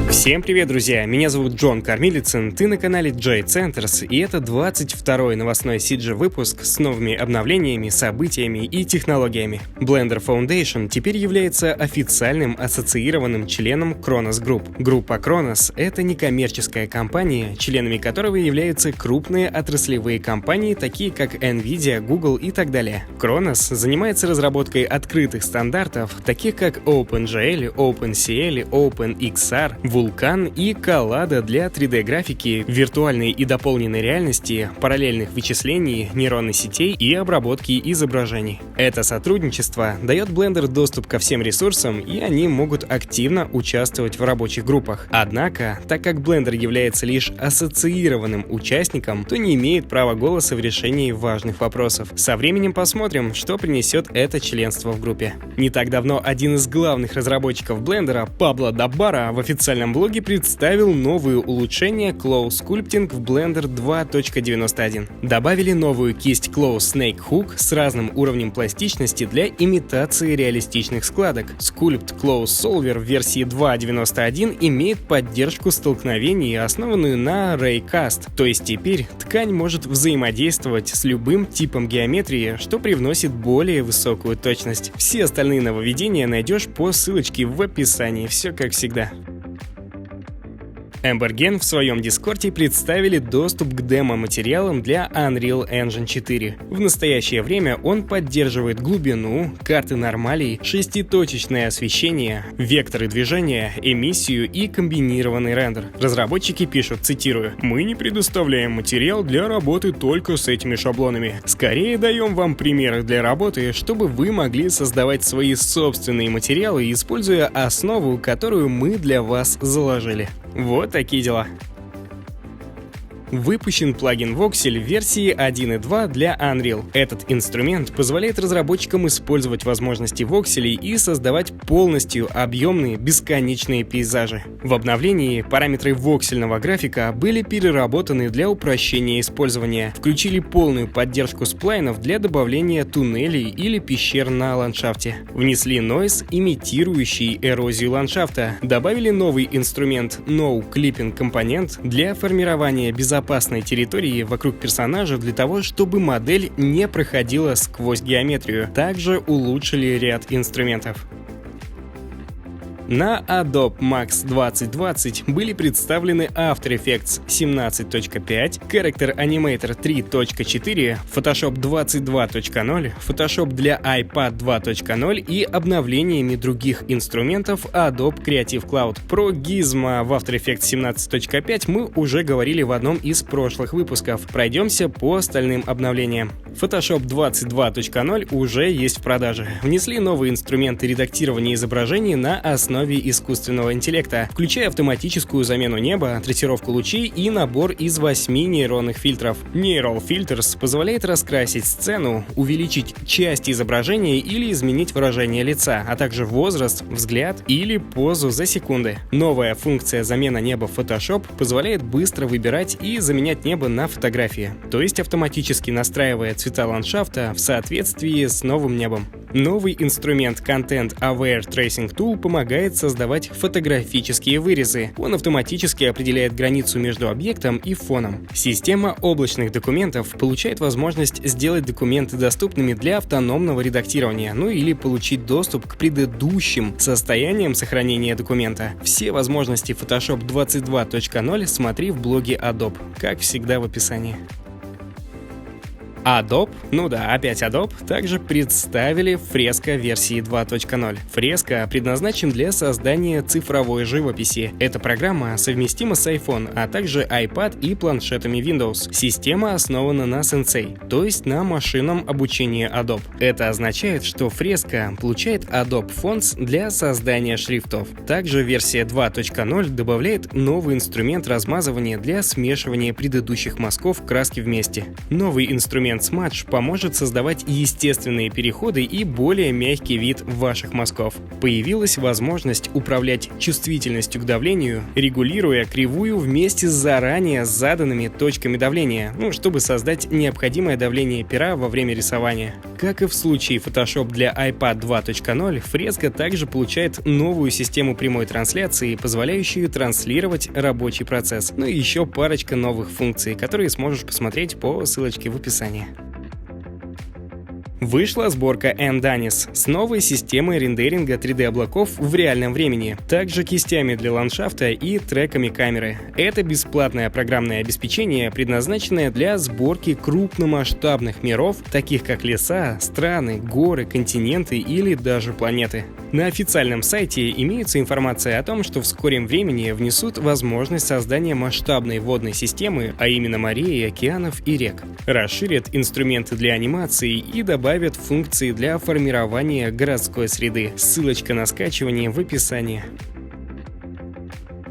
Всем привет, друзья! Меня зовут Джон Кормилицын, ты на канале J-Centers, и это 22-й новостной CG-выпуск с новыми обновлениями, событиями и технологиями. Blender Foundation теперь является официальным ассоциированным членом Khronos Group. Группа Khronos — это некоммерческая компания, членами которого являются крупные отраслевые компании, такие как Nvidia, Google и так далее. Khronos занимается разработкой открытых стандартов, таких как OpenGL, OpenCL, OpenXR, Vulkan и Collada для 3D-графики, виртуальной и дополненной реальности, параллельных вычислений, нейронных сетей и обработки изображений. Это сотрудничество дает Blender доступ ко всем ресурсам, и они могут активно участвовать в рабочих группах. Однако, так как Blender является лишь ассоциированным участником, то не имеет права голоса в решении важных вопросов. Со временем посмотрим, что принесет это членство в группе. Не так давно один из главных разработчиков Blender, Пабло Добара, в официальном блоге представил новые улучшения Close Sculpting в Blender 2.91. Добавили новую кисть Close Snake Hook с разным уровнем пластичности для имитации реалистичных складок. Sculpt Close Solver в версии 2.91 имеет поддержку столкновений, основанную на Raycast, то есть теперь ткань может взаимодействовать с любым типом геометрии, что привносит более высокую точность. Все остальные нововведения найдешь по ссылочке в описании, все как всегда. Embergen в своем дискорде представили доступ к демо-материалам для Unreal Engine 4. В настоящее время он поддерживает глубину, карты нормалей, шеститочечное освещение, векторы движения, эмиссию и комбинированный рендер. Разработчики пишут, цитирую: «Мы не предоставляем материал для работы только с этими шаблонами. Скорее даем вам примеры для работы, чтобы вы могли создавать свои собственные материалы, используя основу, которую мы для вас заложили». Вот такие дела. Выпущен плагин Voxel в версии 1.2 для Unreal. Этот инструмент позволяет разработчикам использовать возможности вокселей и создавать полностью объемные бесконечные пейзажи. В обновлении параметры воксельного графика были переработаны для упрощения использования. Включили полную поддержку сплайнов для добавления туннелей или пещер на ландшафте. Внесли noise, имитирующий эрозию ландшафта. Добавили новый инструмент No Clipping компонент для формирования безопасной территории вокруг персонажа для того, чтобы модель не проходила сквозь геометрию. Также улучшили ряд инструментов. На Adobe Max 2020 были представлены After Effects 17.5, Character Animator 3.4, Photoshop 22.0, Photoshop для iPad 2.0 и обновлениями других инструментов Adobe Creative Cloud. Про Gizmo в After Effects 17.5 мы уже говорили в одном из прошлых выпусков. Пройдемся по остальным обновлениям. Photoshop 22.0 уже есть в продаже. Внесли новые инструменты редактирования изображений на основе искусственного интеллекта, включая автоматическую замену неба, трассировку лучей и набор из 8 нейронных фильтров. Neural Filters позволяет раскрасить сцену, увеличить часть изображения или изменить выражение лица, а также возраст, взгляд или позу за секунды. Новая функция замена неба в Photoshop позволяет быстро выбирать и заменять небо на фотографии, то есть автоматически настраивая цвета ландшафта в соответствии с новым небом. Новый инструмент Content Aware Tracing Tool помогает создавать фотографические вырезы. Он автоматически определяет границу между объектом и фоном. Система облачных документов получает возможность сделать документы доступными для автономного редактирования, ну или получить доступ к предыдущим состояниям сохранения документа. Все возможности Photoshop 22.0 смотри в блоге Adobe, как всегда в описании. Adobe, опять Adobe, также представили Fresco версии 2.0. Fresco предназначен для создания цифровой живописи. Эта программа совместима с iPhone, а также iPad и планшетами Windows. Система основана на Sensei, то есть на машинном обучении Adobe. Это означает, что Fresco получает Adobe Fonts для создания шрифтов. Также версия 2.0 добавляет новый инструмент размазывания для смешивания предыдущих мазков краски вместе. Новый инструмент Smudge поможет создавать естественные переходы и более мягкий вид ваших мазков. Появилась возможность управлять чувствительностью к давлению, регулируя кривую вместе с заранее заданными точками давления, чтобы создать необходимое давление пера во время рисования. как и в случае Photoshop для iPad 2.0, Fresco также получает новую систему прямой трансляции, позволяющую транслировать рабочий процесс. Ну и еще парочка новых функций, которые сможешь посмотреть по ссылочке в описании. Вышла сборка Endanis с новой системой рендеринга 3D-облаков в реальном времени, также кистями для ландшафта и треками камеры. Это бесплатное программное обеспечение, предназначенное для сборки крупномасштабных миров, таких как леса, страны, горы, континенты или даже планеты. На официальном сайте имеется информация о том, что в скором времени внесут возможность создания масштабной водной системы, а именно морей, океанов и рек. Расширят инструменты для анимации и добавят функции для формирования городской среды. Ссылочка на скачивание в описании.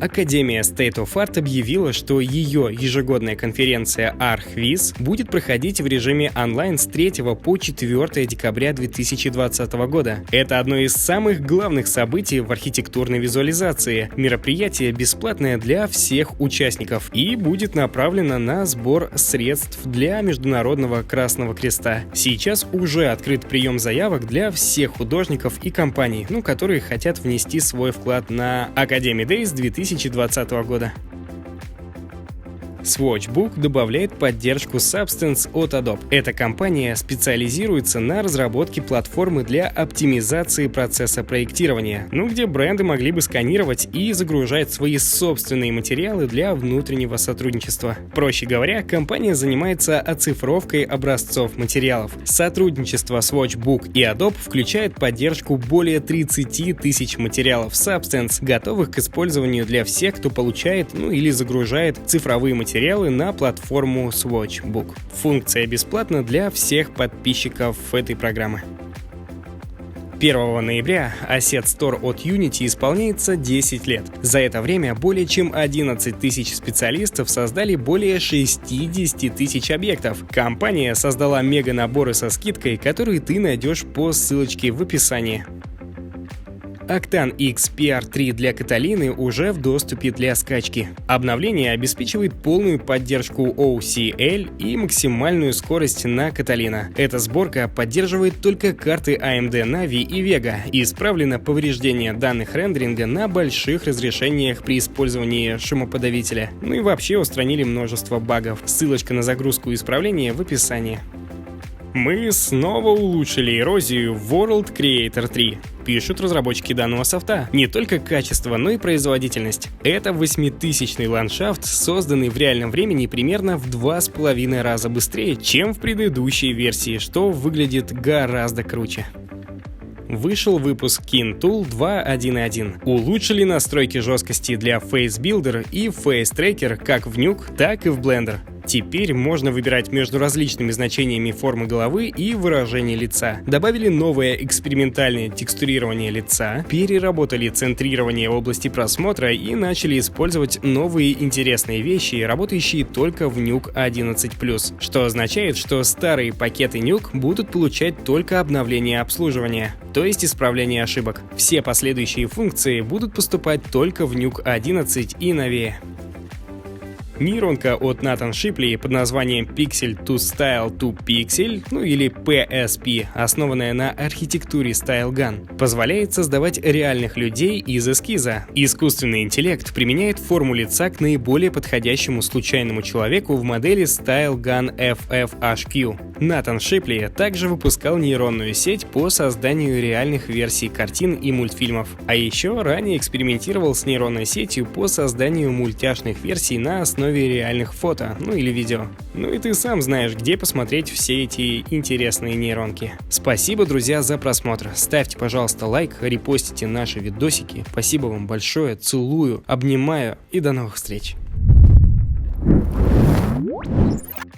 Академия State of Art объявила, что ее ежегодная конференция ArchViz будет проходить в режиме онлайн с 3 по 4 декабря 2020 года. Это одно из самых главных событий в архитектурной визуализации. Мероприятие бесплатное для всех участников и будет направлено на сбор средств для Международного Красного Креста. Сейчас уже открыт прием заявок для всех художников и компаний, которые хотят внести свой вклад на Academy Days 2020 года. Swatchbook добавляет поддержку Substance от Adobe. Эта компания специализируется на разработке платформы для оптимизации процесса проектирования, где бренды могли бы сканировать и загружать свои собственные материалы для внутреннего сотрудничества. Проще говоря, компания занимается оцифровкой образцов материалов. Сотрудничество Swatchbook и Adobe включает поддержку более 30 тысяч материалов Substance, готовых к использованию для всех, кто получает или загружает цифровые материалы на платформу Swatchbook. Функция бесплатна для всех подписчиков этой программы. 1 ноября Asset Store от Unity исполняется 10 лет. За это время более чем 11 тысяч специалистов создали более 60 тысяч объектов. Компания создала мега-наборы со скидкой, которые ты найдешь по ссылочке в описании. Octane X PR3 для Каталины уже в доступе для скачки. Обновление обеспечивает полную поддержку OCL и максимальную скорость на Каталина. Эта сборка поддерживает только карты AMD Navi и Vega и исправлено повреждение данных рендеринга на больших разрешениях при использовании шумоподавителя. И вообще устранили множество багов. Ссылочка на загрузку и исправление в описании. Мы снова улучшили эрозию в World Creator 3. Пишут разработчики данного софта. Не только качество, но и производительность. Это 8000-й ландшафт, созданный в реальном времени примерно в 2,5 раза быстрее, чем в предыдущей версии, что выглядит гораздо круче. Вышел выпуск KineTool 2.1.1. Улучшили настройки жесткости для Face Builder и Face Tracker как в Nuke, так и в Blender. Теперь можно выбирать между различными значениями формы головы и выражения лица. Добавили новое экспериментальное текстурирование лица, переработали центрирование области просмотра и начали использовать новые интересные вещи, работающие только в Nuke 11+, что означает, что старые пакеты Nuke будут получать только обновление обслуживания, то есть исправление ошибок. Все последующие функции будут поступать только в Nuke 11 и новее. Нейронка от Nathan Shipley под названием Pixel to Style to Pixel, или PSP, основанная на архитектуре StyleGAN, позволяет создавать реальных людей из эскиза. Искусственный интеллект применяет форму лица к наиболее подходящему случайному человеку в модели StyleGAN FFHQ. Натан Шипли также выпускал нейронную сеть по созданию реальных версий картин и мультфильмов. А еще ранее экспериментировал с нейронной сетью по созданию мультяшных версий на основе реальных фото, или видео. И ты сам знаешь, где посмотреть все эти интересные нейронки. Спасибо, друзья, за просмотр. Ставьте, пожалуйста, лайк, репостите наши видосики. Спасибо вам большое, целую, обнимаю и до новых встреч.